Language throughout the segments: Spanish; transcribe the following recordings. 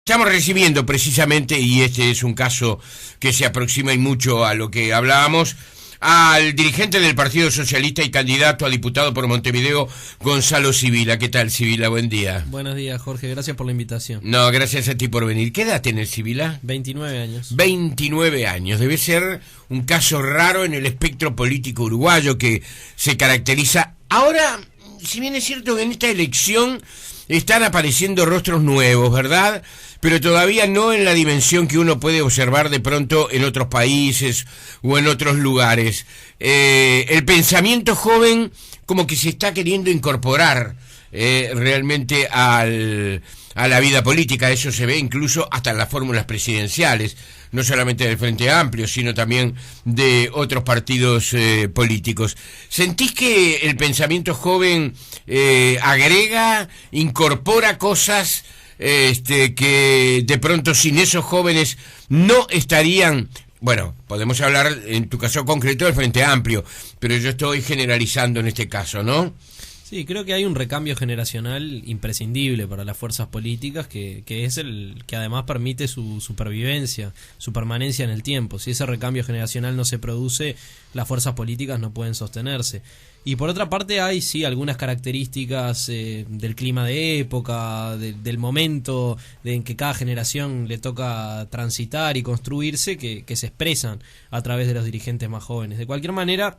Estamos recibiendo precisamente, y este es un caso que se aproxima y mucho a lo que hablábamos, al dirigente del Partido Socialista y candidato a diputado por Montevideo, Gonzalo Sibila. ¿Qué tal, Sibila? Buen día. Buenos días, Jorge. Gracias por la invitación. No, gracias a ti por venir. ¿Qué edad tenés, Sibila? 29 años. 29 años. Debe ser un caso raro en el espectro político uruguayo que se caracteriza. Ahora, si bien es cierto que en esta elección están apareciendo rostros nuevos, ¿verdad? Pero todavía no en la dimensión que uno puede observar de pronto en otros países o en otros lugares. El pensamiento joven como que se está queriendo incorporar realmente a la vida política. Eso se ve incluso hasta en las fórmulas presidenciales, no solamente del Frente Amplio, sino también de otros partidos políticos. ¿Sentís que el pensamiento joven agrega, incorpora cosas que de pronto sin esos jóvenes no estarían? Bueno, podemos hablar en tu caso concreto del Frente Amplio, pero yo estoy generalizando en este caso, ¿no? Sí, creo que hay un recambio generacional imprescindible para las fuerzas políticas que es el que además permite su supervivencia, su permanencia en el tiempo. Si ese recambio generacional no se produce, las fuerzas políticas no pueden sostenerse. Y por otra parte hay sí algunas características del clima de época, del momento en que cada generación le toca transitar y construirse que se expresan a través de los dirigentes más jóvenes. De cualquier manera,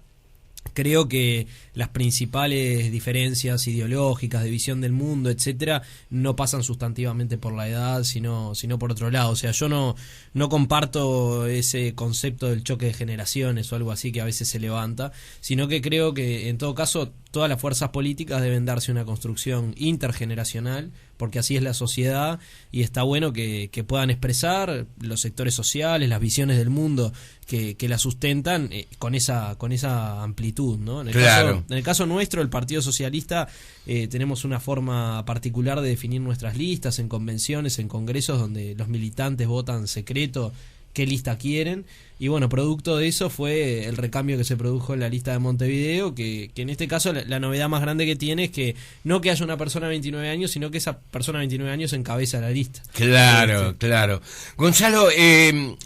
creo que las principales diferencias ideológicas de visión del mundo, etcétera, no pasan sustantivamente por la edad, sino por otro lado. O sea, yo no comparto ese concepto del choque de generaciones o algo así que a veces se levanta, sino que creo que en todo caso todas las fuerzas políticas deben darse una construcción intergeneracional, porque así es la sociedad y está bueno que puedan expresar los sectores sociales, las visiones del mundo que la sustentan con esa amplitud, ¿no? En el caso nuestro, el Partido Socialista, tenemos una forma particular de definir nuestras listas en convenciones, en congresos donde los militantes votan secreto qué lista quieren, y bueno, producto de eso fue el recambio que se produjo en la lista de Montevideo, que en este caso la novedad más grande que tiene es que no que haya una persona de 29 años, sino que esa persona de 29 años encabeza la lista. Claro. Gonzalo,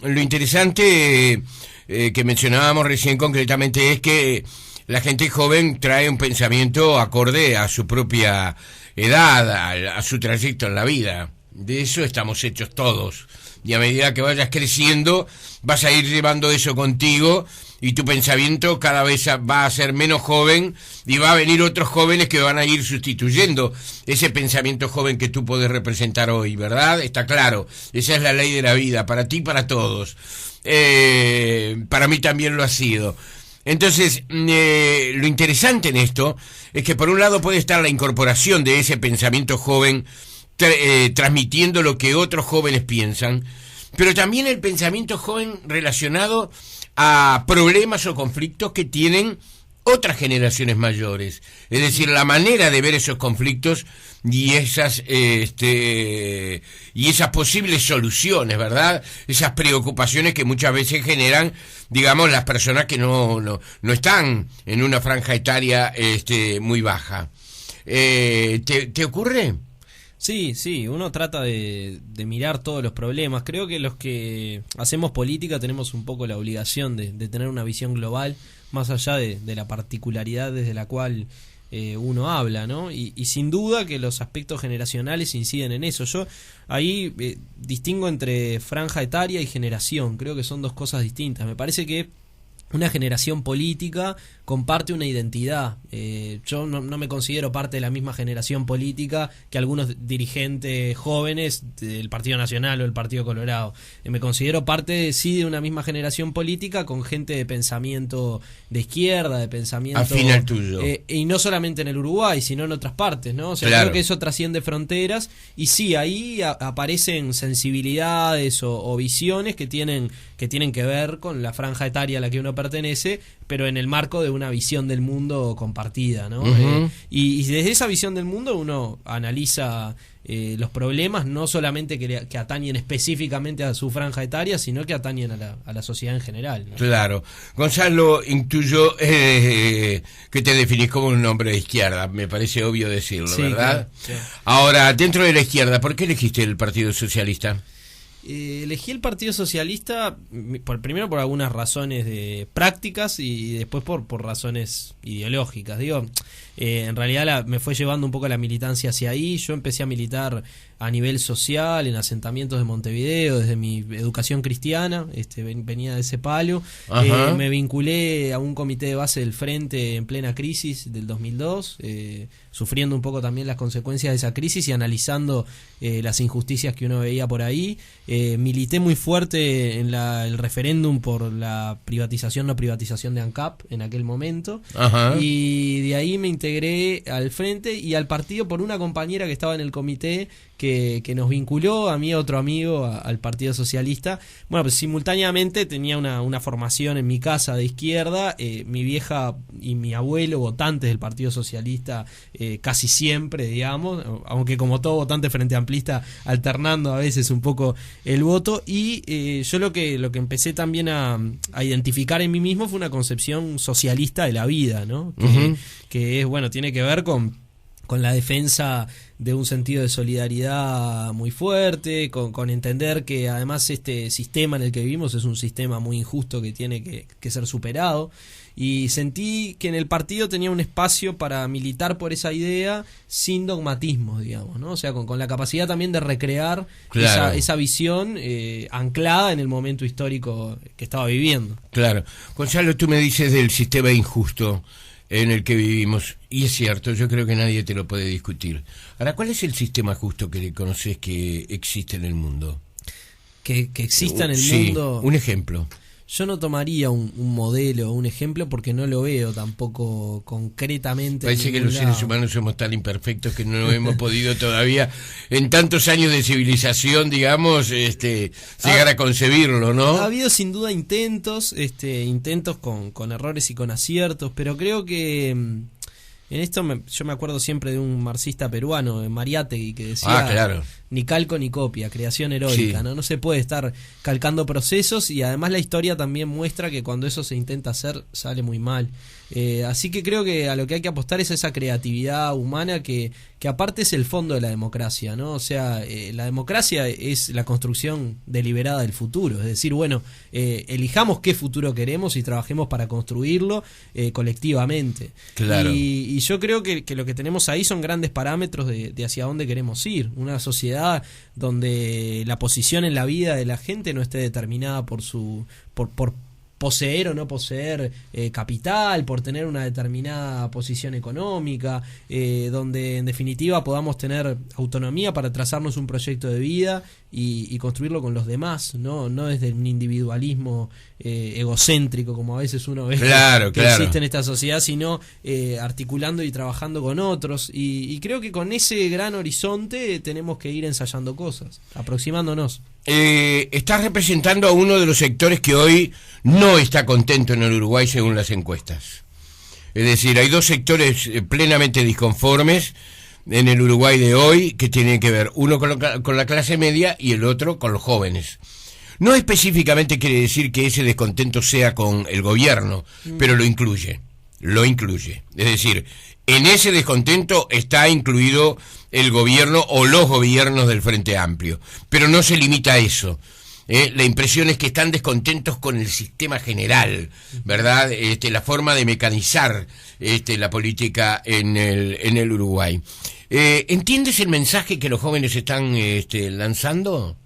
lo interesante que mencionábamos recién concretamente es que la gente joven trae un pensamiento acorde a su propia edad, a su trayecto en la vida. De eso estamos hechos todos. Y a medida que vayas creciendo, vas a ir llevando eso contigo y tu pensamiento cada vez va a ser menos joven y va a venir otros jóvenes que van a ir sustituyendo ese pensamiento joven que tú puedes representar hoy, ¿verdad? Está claro, esa es la ley de la vida, para ti y para todos. Para mí también lo ha sido. Entonces, lo interesante en esto es que por un lado puede estar la incorporación de ese pensamiento joven transmitiendo lo que otros jóvenes piensan, pero también el pensamiento joven relacionado a problemas o conflictos que tienen otras generaciones mayores, es decir, la manera de ver esos conflictos y esas posibles soluciones, ¿verdad? Esas preocupaciones que muchas veces generan, digamos, las personas que no están en una franja etaria muy baja. ¿Te ocurre? Sí, uno trata de mirar todos los problemas. Creo que los que hacemos política tenemos un poco la obligación de tener una visión global, más allá de la particularidad desde la cual uno habla, ¿no? Y sin duda que los aspectos generacionales inciden en eso. Yo ahí distingo entre franja etaria y generación. Creo que son dos cosas distintas. Me parece que una generación política comparte una identidad. Yo no me considero parte de la misma generación política que algunos dirigentes jóvenes del Partido Nacional o del Partido Colorado. Me considero parte, sí, de una misma generación política con gente de pensamiento de izquierda, de pensamiento afín al tuyo. Y no solamente en el Uruguay, sino en otras partes, ¿no? O sea, claro. Creo que eso trasciende fronteras y sí, ahí aparecen sensibilidades o visiones que tienen que ver con la franja etaria a la que uno pertenece, pero en el marco de una visión del mundo compartida, ¿no? Uh-huh. Y desde esa visión del mundo uno analiza los problemas no solamente que atañen específicamente a su franja etaria, sino que atañen a la sociedad en general, ¿no? Claro. Gonzalo, intuyo que te definís como un hombre de izquierda, me parece obvio decirlo, Sí, ¿verdad? claro, sí. Ahora, dentro de la izquierda, ¿por qué elegiste el Partido Socialista? Elegí el Partido Socialista primero por algunas razones prácticas y después por razones ideológicas. Digo, en realidad me fue llevando un poco la militancia hacia ahí. Yo empecé a militar a nivel social en asentamientos de Montevideo desde mi educación cristiana, venía de ese palo. Me vinculé a un comité de base del Frente en plena crisis del 2002, sufriendo un poco también las consecuencias de esa crisis y analizando las injusticias que uno veía por ahí. Milité muy fuerte en el referéndum por la privatización, no privatización de ANCAP en aquel momento. Ajá. Y de ahí me integré al Frente y al partido por una compañera que estaba en el comité que nos vinculó, a mí y a otro amigo, al Partido Socialista. Bueno, pues simultáneamente tenía una formación en mi casa de izquierda, mi vieja y mi abuelo votantes del Partido Socialista casi siempre, digamos, aunque como todo votante frente amplista alternando a veces un poco el voto, y yo lo que empecé también a identificar en mí mismo fue una concepción socialista de la vida, ¿no? Que es, bueno, tiene que ver con la defensa de un sentido de solidaridad muy fuerte, con entender que además este sistema en el que vivimos es un sistema muy injusto que tiene que ser superado, y sentí que en el partido tenía un espacio para militar por esa idea sin dogmatismos, digamos, ¿no? O sea, con la capacidad también de recrear esa visión anclada en el momento histórico que estaba viviendo. Claro. Gonzalo, tú me dices del sistema injusto en el que vivimos, y es cierto, yo creo que nadie te lo puede discutir. Ahora, ¿cuál es el sistema justo que conoces que existe en el mundo? Que exista en el Sí, mundo. un ejemplo. Yo no tomaría un modelo o un ejemplo porque no lo veo tampoco concretamente. Parece que los seres humanos somos tan imperfectos que no hemos podido todavía, en tantos años de civilización, digamos, llegar a concebirlo, ¿no? Ha habido sin duda intentos con errores y con aciertos, pero creo que en esto yo me acuerdo siempre de un marxista peruano, Mariátegui, que decía: claro, ni calco ni copia, creación heroica, sí. No se puede estar calcando procesos, y además la historia también muestra que cuando eso se intenta hacer sale muy mal. Así que creo que a lo que hay que apostar es a esa creatividad humana que aparte es el fondo de la democracia, ¿no? O sea, la democracia es la construcción deliberada del futuro, es decir, bueno, elijamos qué futuro queremos y trabajemos para construirlo colectivamente. Claro. Y yo creo que lo que tenemos ahí son grandes parámetros de hacia dónde queremos ir, una sociedad donde la posición en la vida de la gente no esté determinada por poseer o no poseer capital, por tener una determinada posición económica, donde en definitiva podamos tener autonomía para trazarnos un proyecto de vida y construirlo con los demás, no desde un individualismo egocéntrico como a veces uno ve que existe en esta sociedad, sino articulando y trabajando con otros, y creo que con ese gran horizonte tenemos que ir ensayando cosas, aproximándonos. Estás representando a uno de los sectores que hoy no está contento en el Uruguay según las encuestas. Es decir, hay dos sectores plenamente disconformes en el Uruguay de hoy que tienen que ver, uno con la clase media y el otro con los jóvenes. No específicamente quiere decir que ese descontento sea con el gobierno, pero lo incluye. Es decir, en ese descontento está incluido el gobierno o los gobiernos del Frente Amplio, pero no se limita a eso. La impresión es que están descontentos con el sistema general, ¿verdad? La forma de mecanizar la política en el Uruguay. ¿Entiendes el mensaje que los jóvenes están lanzando?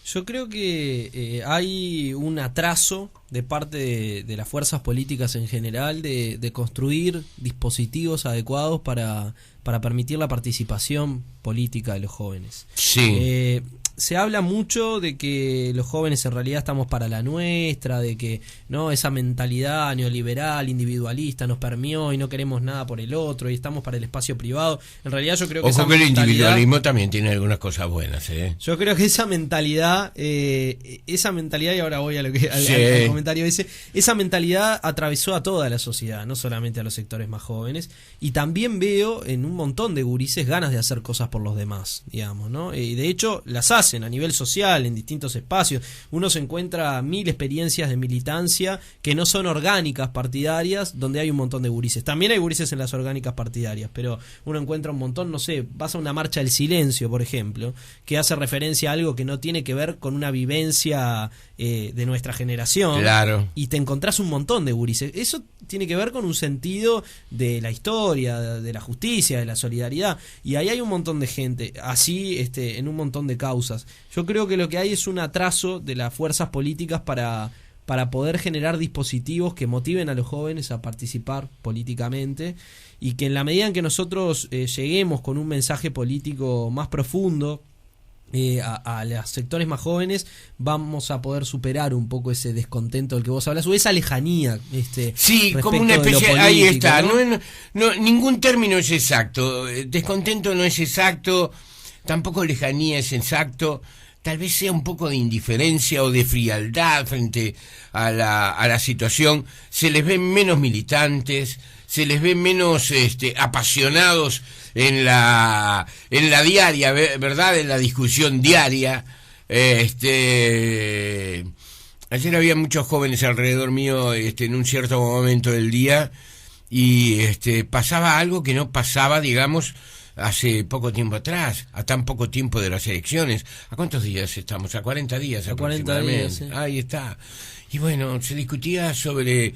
Yo creo que hay un atraso de parte de las fuerzas políticas en general de construir dispositivos adecuados para permitir la participación política de los jóvenes. Sí. se habla mucho de que los jóvenes en realidad estamos para la nuestra, de que no esa mentalidad neoliberal, individualista nos permeó y no queremos nada por el otro y estamos para el espacio privado. En realidad yo creo que Ojo que el individualismo también tiene algunas cosas buenas, Yo creo que esa mentalidad, y ahora voy a lo que al comentario ese, esa mentalidad atravesó a toda la sociedad, no solamente a los sectores más jóvenes, y también veo en un montón de gurises ganas de hacer cosas por los demás, digamos, ¿no? Y de hecho las hacen a nivel social, en distintos espacios. Uno se encuentra 1000 experiencias de militancia que no son orgánicas partidarias, donde hay un montón de gurises. También hay gurises en las orgánicas partidarias, pero uno encuentra un montón, no sé, vas a una marcha del silencio, por ejemplo, que hace referencia a algo que no tiene que ver con una vivencia de nuestra generación. Claro. Y te encontrás un montón de gurises. Eso tiene que ver con un sentido de la historia, de la justicia, de la solidaridad. Y ahí hay un montón de gente, así en un montón de causas. Yo creo que lo que hay es un atraso de las fuerzas políticas para poder generar dispositivos que motiven a los jóvenes a participar políticamente, y que en la medida en que nosotros lleguemos con un mensaje político más profundo a los sectores más jóvenes, vamos a poder superar un poco ese descontento del que vos hablas, o esa lejanía. Sí, como una especie, político, ahí está, ¿no? Ningún término es exacto, descontento no es exacto, tampoco lejanía es exacto. Tal vez sea un poco de indiferencia o de frialdad frente a la situación. Se les ven menos militantes, se les ven menos apasionados en la diaria, ¿verdad? En la discusión diaria. Ayer había muchos jóvenes alrededor mío en un cierto momento del día, y pasaba algo que no pasaba, digamos, hace poco tiempo atrás, a tan poco tiempo de las elecciones. ¿A cuántos días estamos? A 40 días aproximadamente. 40 días, sí. Ahí está. Y bueno, se discutía sobre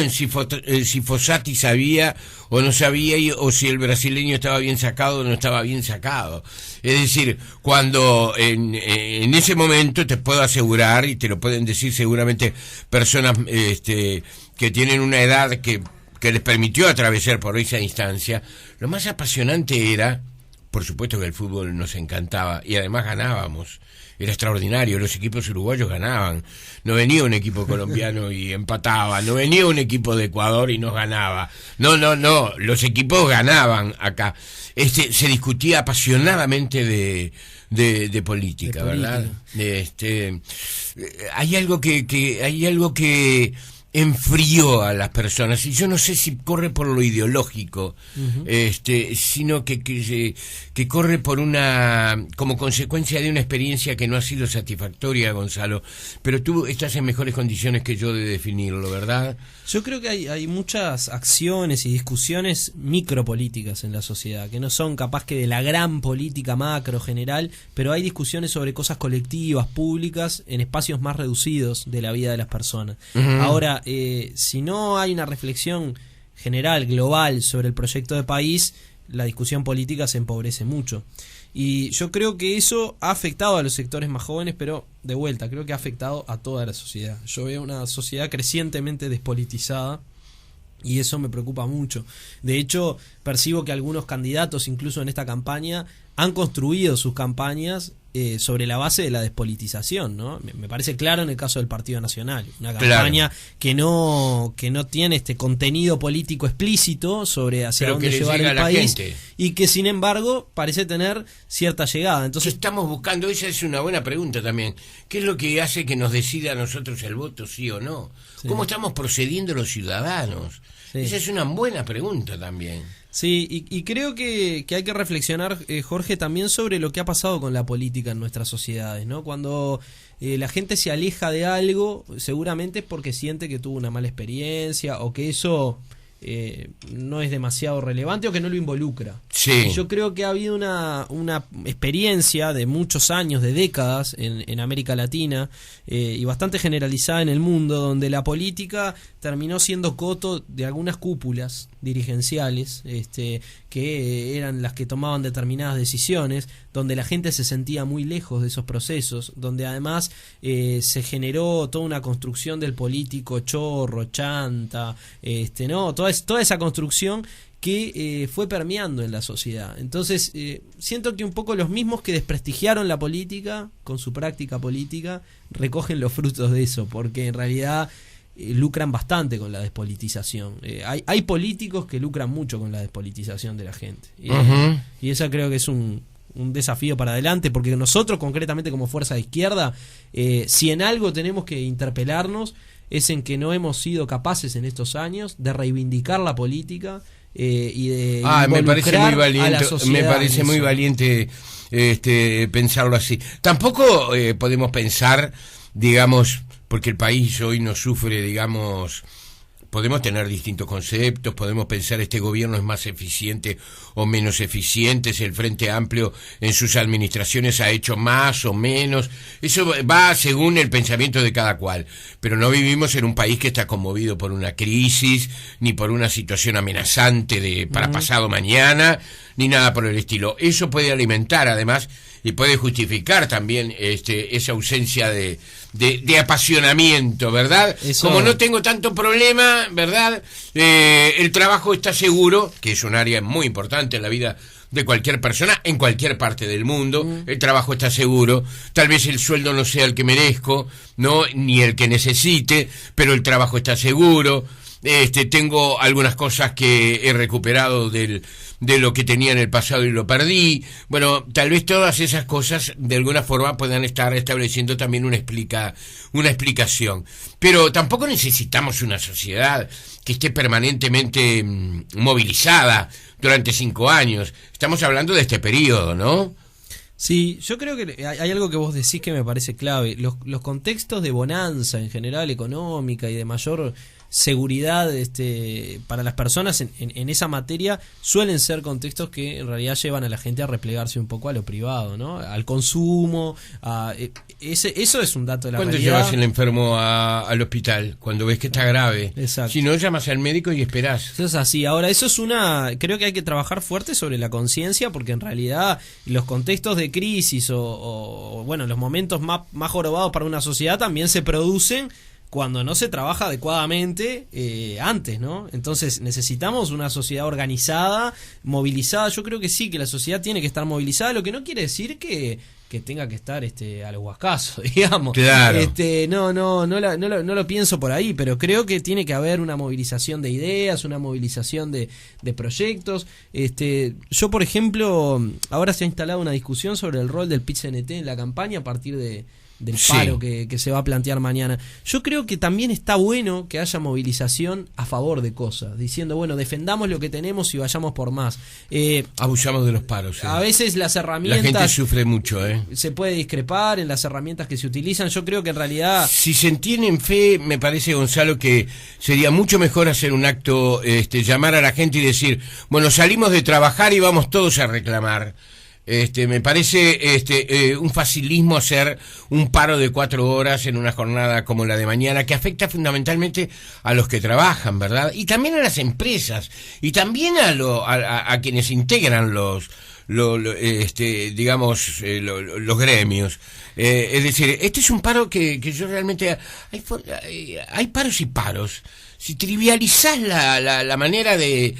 si Fossati sabía o no sabía, o si el brasileño estaba bien sacado o no estaba bien sacado. Es decir, cuando en ese momento, te puedo asegurar, y te lo pueden decir seguramente personas que tienen una edad que les permitió atravesar por esa instancia, lo más apasionante era, por supuesto que el fútbol nos encantaba, y además ganábamos, era extraordinario, los equipos uruguayos ganaban, no venía un equipo colombiano y empataba, no venía un equipo de Ecuador y nos ganaba, no, los equipos ganaban acá. Se discutía apasionadamente de política, ¿verdad? Hay algo que enfrió a las personas, y yo no sé si corre por lo ideológico, sino que corre por como consecuencia de una experiencia que no ha sido satisfactoria, Gonzalo, pero tú estás en mejores condiciones que yo de definirlo, ¿verdad? Yo creo que hay muchas acciones y discusiones micropolíticas en la sociedad, que no son capaz que de la gran política macro general, pero hay discusiones sobre cosas colectivas, públicas, en espacios más reducidos de la vida de las personas. Ahora, si no hay una reflexión general, global, sobre el proyecto de país, la discusión política se empobrece mucho. Y yo creo que eso ha afectado a los sectores más jóvenes, pero de vuelta, creo que ha afectado a toda la sociedad. Yo veo una sociedad crecientemente despolitizada, y eso me preocupa mucho. De hecho, percibo que algunos candidatos, incluso en esta campaña, han construido sus campañas sobre la base de la despolitización, ¿no? Me parece claro en el caso del Partido Nacional, una campaña que no tiene este contenido político explícito sobre hacia dónde llevar el país, y que sin embargo parece tener cierta llegada. Entonces, ¿qué estamos buscando? Esa es una buena pregunta también. ¿Qué es lo que hace que nos decida a nosotros el voto, sí o no? Sí. ¿Cómo estamos procediendo los ciudadanos? Sí. Esa es una buena pregunta también. Sí, y creo que hay que reflexionar, Jorge, también sobre lo que ha pasado con la política en nuestras sociedades, ¿no? Cuando la gente se aleja de algo, seguramente es porque siente que tuvo una mala experiencia, o que eso no es demasiado relevante, o que no lo involucra. Sí. Y yo creo que ha habido una experiencia de muchos años, de décadas en América Latina, y bastante generalizada en el mundo, donde la política terminó siendo coto de algunas cúpulas dirigenciales que eran las que tomaban determinadas decisiones, donde la gente se sentía muy lejos de esos procesos, donde además se generó toda una construcción del político chorro, chanta, ¿no? Toda esa construcción que fue permeando en la sociedad. Entonces, siento que un poco los mismos que desprestigiaron la política con su práctica política recogen los frutos de eso, porque en realidad lucran bastante con la despolitización. Hay políticos que lucran mucho con la despolitización de la gente. Y esa creo que es un desafío para adelante, porque nosotros concretamente como fuerza de izquierda, si en algo tenemos que interpelarnos, es en que no hemos sido capaces en estos años de reivindicar la política y de me parece muy valiente, a la sociedad. me parece muy valiente pensarlo así. Tampoco podemos pensar, digamos, porque el país hoy no sufre, digamos, podemos tener distintos conceptos, podemos pensar este gobierno es más eficiente o menos eficiente, si el Frente Amplio en sus administraciones ha hecho más o menos, eso va según el pensamiento de cada cual, pero no vivimos en un país que está conmovido por una crisis, ni por una situación amenazante para pasado mañana, ni nada por el estilo. Eso puede alimentar además y puede justificar también esa ausencia de apasionamiento, ¿verdad? Eso... Como no tengo tanto problema, ¿verdad? El trabajo está seguro, que es un área muy importante en la vida de cualquier persona, en cualquier parte del mundo. El trabajo está seguro, tal vez el sueldo no sea el que merezco, no, ni el que necesite, pero el trabajo está seguro. Tengo algunas cosas que he recuperado de lo que tenía en el pasado y lo perdí. Bueno, tal vez todas esas cosas de alguna forma puedan estar estableciendo también una explicación. Pero tampoco necesitamos una sociedad que esté permanentemente movilizada durante 5 años. Estamos hablando de este periodo, ¿no? Sí, yo creo que hay algo que vos decís que me parece clave. Los contextos de bonanza en general, económica y de mayor seguridad para las personas en esa materia suelen ser contextos que en realidad llevan a la gente a replegarse un poco a lo privado, ¿no? Al consumo, eso es un dato de la realidad. ¿Cuándo llevas el enfermo al hospital? Cuando ves que está grave. Exacto. Si no, llamas al médico y esperás. Eso es así. Ahora, creo que hay que trabajar fuerte sobre la conciencia, porque en realidad los contextos de crisis o bueno, los momentos más jorobados para una sociedad también se producen cuando no se trabaja adecuadamente antes, ¿no? Entonces necesitamos una sociedad organizada, movilizada. Yo creo que sí, que la sociedad tiene que estar movilizada, lo que no quiere decir que tenga que estar a los guascazos, digamos. Claro. No lo pienso por ahí, pero creo que tiene que haber una movilización de ideas, una movilización de proyectos. Yo, por ejemplo, ahora se ha instalado una discusión sobre el rol del PIT-CNT en la campaña a partir del paro que se va a plantear mañana. Yo creo que también está bueno que haya movilización a favor de cosas, diciendo, bueno, defendamos lo que tenemos y vayamos por más. Abusamos de los paros. Sí. A veces las herramientas... La gente sufre mucho, Se puede discrepar en las herramientas que se utilizan. Yo creo que en realidad... Si se tiene fe, me parece, Gonzalo, que sería mucho mejor hacer un acto, llamar a la gente y decir, bueno, salimos de trabajar y vamos todos a reclamar. Me parece un facilismo hacer un paro de 4 horas en una jornada como la de mañana, que afecta fundamentalmente a los que trabajan, ¿verdad? Y también a las empresas, y también a quienes integran los gremios. Es decir, este es un paro que yo realmente... Hay paros y paros. Si trivializás la manera de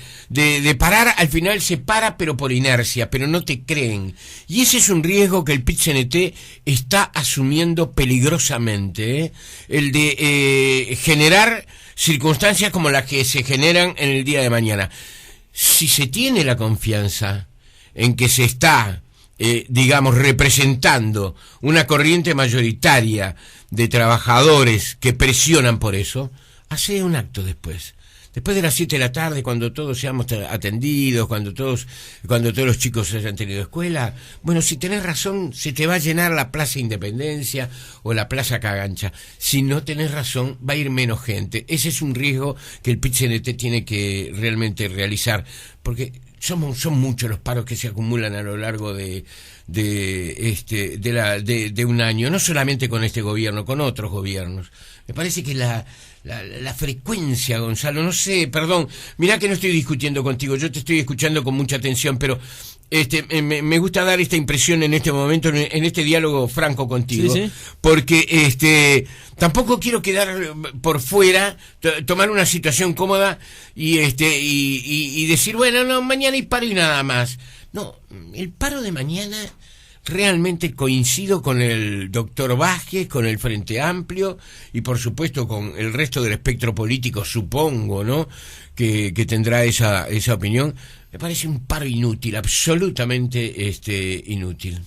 parar, al final se para, pero por inercia, pero no te creen. Y ese es un riesgo que el PIT-CNT está asumiendo peligrosamente, el de generar circunstancias como las que se generan en el día de mañana. Si se tiene la confianza en que se está, representando una corriente mayoritaria de trabajadores que presionan por eso, hace un acto después de las 7 de la tarde, cuando todos seamos atendidos, cuando todos los chicos hayan tenido escuela. Bueno, si tenés razón, se te va a llenar la Plaza Independencia o la Plaza Cagancha. Si no tenés razón, va a ir menos gente. Ese es un riesgo que el PIT-CNT tiene que realmente realizar, porque son muchos los paros que se acumulan a lo largo de un año, no solamente con este gobierno, con otros gobiernos. Me parece que la frecuencia, Gonzalo, no sé, perdón, mirá que no estoy discutiendo contigo, yo te estoy escuchando con mucha atención, pero me gusta dar esta impresión en este momento, en este diálogo franco contigo, Sí, sí. porque tampoco quiero quedar por fuera, tomar una situación cómoda y decir, bueno, no, mañana hay paro y nada más. No, el paro de mañana realmente coincido con el doctor Vázquez, con el Frente Amplio y por supuesto con el resto del espectro político, supongo, ¿no? Que tendrá esa opinión. Me parece un paro inútil, absolutamente inútil.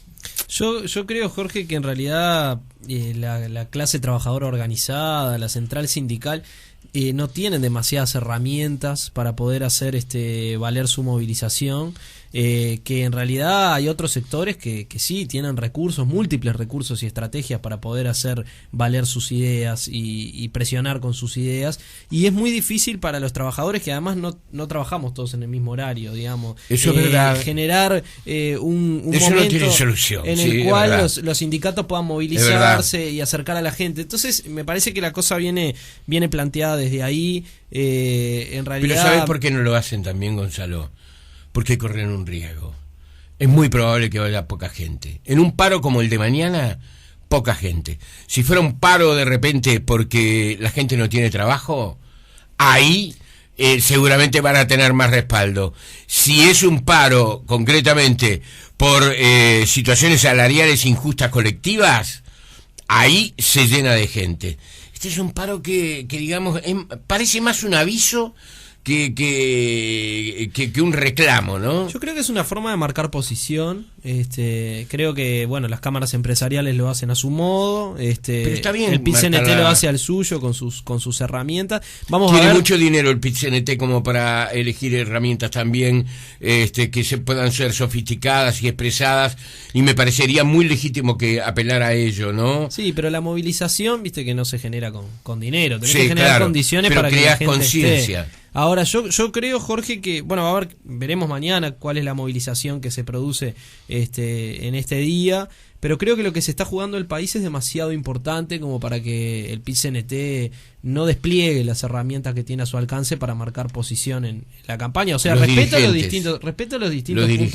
Yo creo, Jorge, que en realidad la clase trabajadora organizada, la central sindical, no tienen demasiadas herramientas para poder hacer valer su movilización. Que en realidad hay otros sectores que sí tienen recursos, múltiples recursos y estrategias para poder hacer valer sus ideas y presionar con sus ideas, y es muy difícil para los trabajadores que además no trabajamos todos en el mismo horario, digamos. Eso es verdad. Generar un Eso momento no tiene solución, en sí, el cual verdad. los sindicatos puedan movilizarse y acercar a la gente. Entonces me parece que la cosa viene planteada desde ahí. En realidad, Pero ¿sabes por qué no lo hacen también, Gonzalo? Porque corren un riesgo. Es muy probable que vaya poca gente. En un paro como el de mañana, poca gente. Si fuera un paro de repente porque la gente no tiene trabajo, ahí seguramente van a tener más respaldo. Si es un paro concretamente por situaciones salariales injustas colectivas, ahí se llena de gente. Este es un paro que digamos, parece más un aviso que un reclamo, ¿no? yo creo que es una forma de marcar posición. Creo que bueno, las cámaras empresariales lo hacen a su modo. Pero está bien el PIT-CNT marcarla. lo hace al suyo con sus herramientas. Vamos a Tiene ver. mucho dinero el PIT-CNT como para elegir herramientas también que se puedan ser sofisticadas y expresadas, y me parecería muy legítimo que apelar a ello, ¿no? Sí, pero la movilización, viste que no se genera con dinero. Tenés Sí, que generar claro, condiciones pero para que la creás gente conciencia. esté. Ahora, yo creo, Jorge, que, bueno, a ver, veremos mañana cuál es la movilización que se produce en este día, pero creo que lo que se está jugando el país es demasiado importante como para que el PIT-CNT no despliegue las herramientas que tiene a su alcance para marcar posición en la campaña. O sea, respeto a los distintos puntos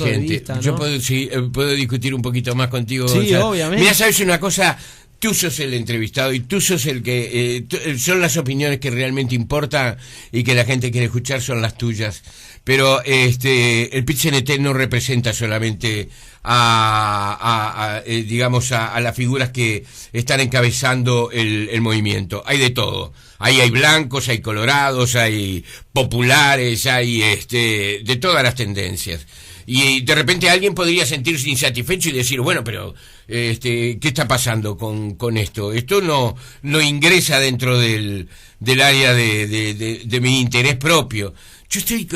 de vista, ¿no? Yo puedo discutir un poquito más contigo, Sí, Gonzalo. obviamente. Mira, ¿sabes una cosa? Tú sos el entrevistado y tú sos el que... son las opiniones que realmente importan y que la gente quiere escuchar, son las tuyas. Pero el PIT-CNT no representa solamente digamos a las figuras que están encabezando el movimiento. Hay de todo. Ahí hay blancos, hay colorados, hay populares, hay de todas las tendencias. Y de repente alguien podría sentirse insatisfecho y decir, bueno, pero ¿qué está pasando con esto? Esto no ingresa dentro del área de mi interés propio. Yo estoy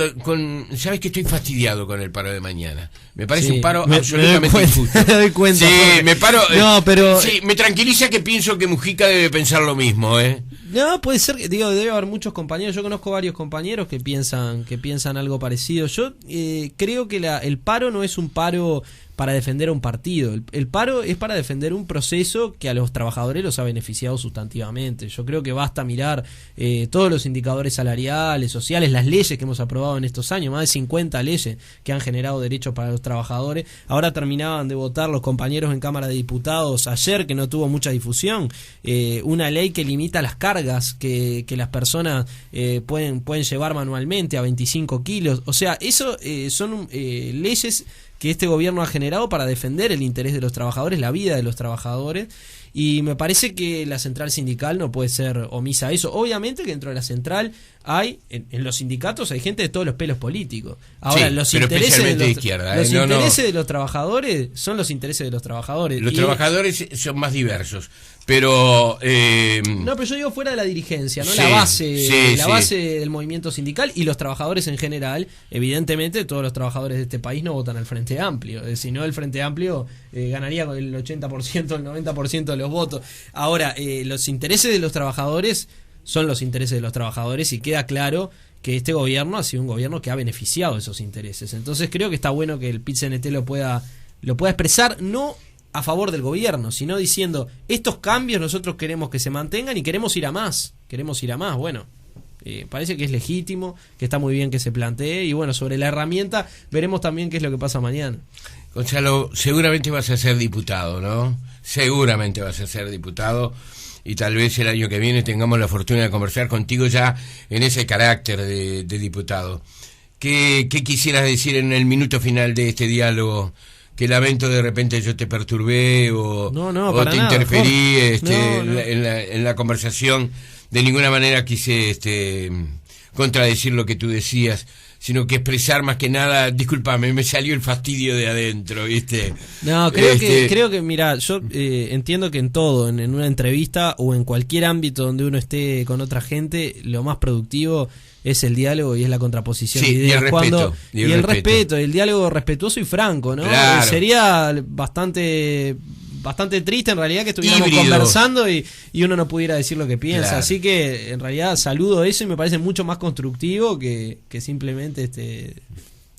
sabes que estoy fastidiado con el paro de mañana. Me parece un paro absolutamente injusto. Me doy cuenta. Sí, me paro. No, pero sí, me tranquiliza que pienso que Mujica debe pensar lo mismo, No, puede ser que, debe haber muchos compañeros. Yo conozco varios compañeros que piensan algo parecido. Yo creo que el paro no es un paro para defender a un partido. El paro es para defender un proceso que a los trabajadores los ha beneficiado sustantivamente. Yo creo que basta mirar todos los indicadores salariales, sociales, las leyes que hemos aprobado en estos años, más de 50 leyes que han generado derechos para los trabajadores. Ahora terminaban de votar los compañeros en Cámara de Diputados ayer, que no tuvo mucha difusión, una ley que limita las cargas que las personas pueden llevar manualmente a 25 kilos. O sea, eso son leyes que este gobierno ha generado para defender el interés de los trabajadores, la vida de los trabajadores, y me parece que la central sindical no puede ser omisa a eso. Obviamente que dentro de la central hay, en los sindicatos hay gente de todos los pelos políticos. Ahora, sí, los pero intereses, especialmente de izquierda, los intereses de los trabajadores son los intereses de los trabajadores. Los trabajadores son más diversos, pero... No, pero yo digo fuera de la dirigencia, ¿no? Sí, La base, sí. base del movimiento sindical y los trabajadores en general. Evidentemente todos los trabajadores de este país no votan al Frente Amplio. Si no, el Frente Amplio ganaría con el 80%, el 90% de los votos. Ahora, los intereses de los trabajadores son los intereses de los trabajadores, y queda claro que este gobierno ha sido un gobierno que ha beneficiado esos intereses. Entonces creo que está bueno que el PIT-CNT lo pueda expresar, no a favor del gobierno, sino diciendo, estos cambios nosotros queremos que se mantengan y queremos ir a más. Bueno, Parece que es legítimo, que está muy bien que se plantee, y bueno, sobre la herramienta veremos también qué es lo que pasa mañana. Gonzalo, seguramente vas a ser diputado, ¿no? Seguramente vas a ser diputado, y tal vez el año que viene tengamos la fortuna de conversar contigo ya en ese carácter de diputado. ¿Qué quisieras decir en el minuto final de este diálogo? Que lamento de repente yo te perturbé o te interferí en la conversación. De ninguna manera quise contradecir lo que tú decías, sino que expresar más que nada, discúlpame, me salió el fastidio de adentro, ¿viste? No, creo que mira, yo entiendo que en todo, en una entrevista o en cualquier ámbito donde uno esté con otra gente, lo más productivo es el diálogo y es la contraposición de ideas. Y el respeto, el diálogo respetuoso y franco, ¿no? Claro. Sería bastante triste en realidad que estuviéramos conversando y uno no pudiera decir lo que piensa. Claro. Así que en realidad saludo eso y me parece mucho más constructivo que simplemente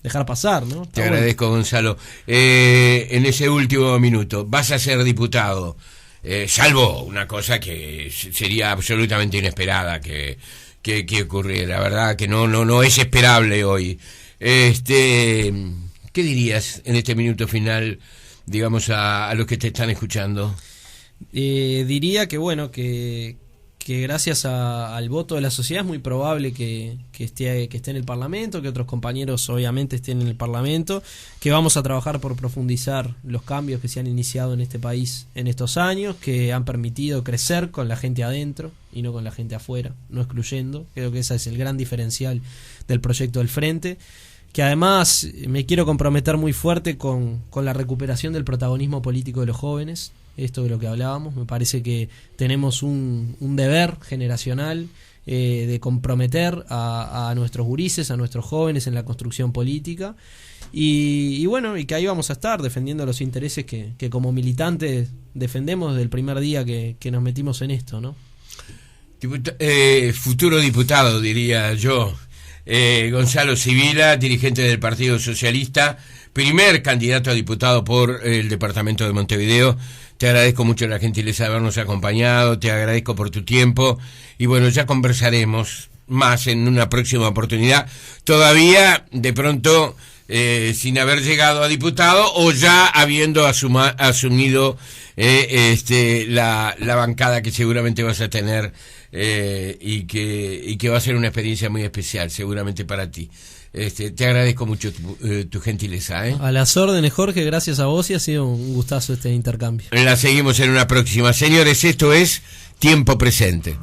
dejar pasar, ¿no? Te agradezco, Gonzalo. En ese último minuto, vas a ser diputado, salvo una cosa que sería absolutamente inesperada que ocurriera, la verdad que no es esperable hoy. ¿Qué dirías en este minuto final, digamos, a los que te están escuchando? Diría que bueno, que gracias al voto de la sociedad es muy probable que esté en el Parlamento, que otros compañeros obviamente estén en el Parlamento, que vamos a trabajar por profundizar los cambios que se han iniciado en este país en estos años, que han permitido crecer con la gente adentro y no con la gente afuera, no excluyendo. Creo que ese es el gran diferencial del proyecto del Frente, que además me quiero comprometer muy fuerte con la recuperación del protagonismo político de los jóvenes. Esto de lo que hablábamos, me parece que tenemos un deber generacional de comprometer a nuestros gurises, a nuestros jóvenes en la construcción política, y bueno, y que ahí vamos a estar defendiendo los intereses que como militantes defendemos desde el primer día que nos metimos en esto, ¿no? Futuro diputado, diría yo. Gonzalo Sibila, dirigente del Partido Socialista, primer candidato a diputado por el departamento de Montevideo. Te agradezco mucho la gentileza de habernos acompañado, te agradezco por tu tiempo, y bueno, ya conversaremos más en una próxima oportunidad, todavía de pronto sin haber llegado a diputado o ya habiendo asumido la bancada que seguramente vas a tener, y que va a ser una experiencia muy especial seguramente para ti. Te agradezco mucho tu gentileza. A las órdenes, Jorge, gracias a vos, y ha sido un gustazo este intercambio. La seguimos en una próxima. Señores, esto es Tiempo Presente.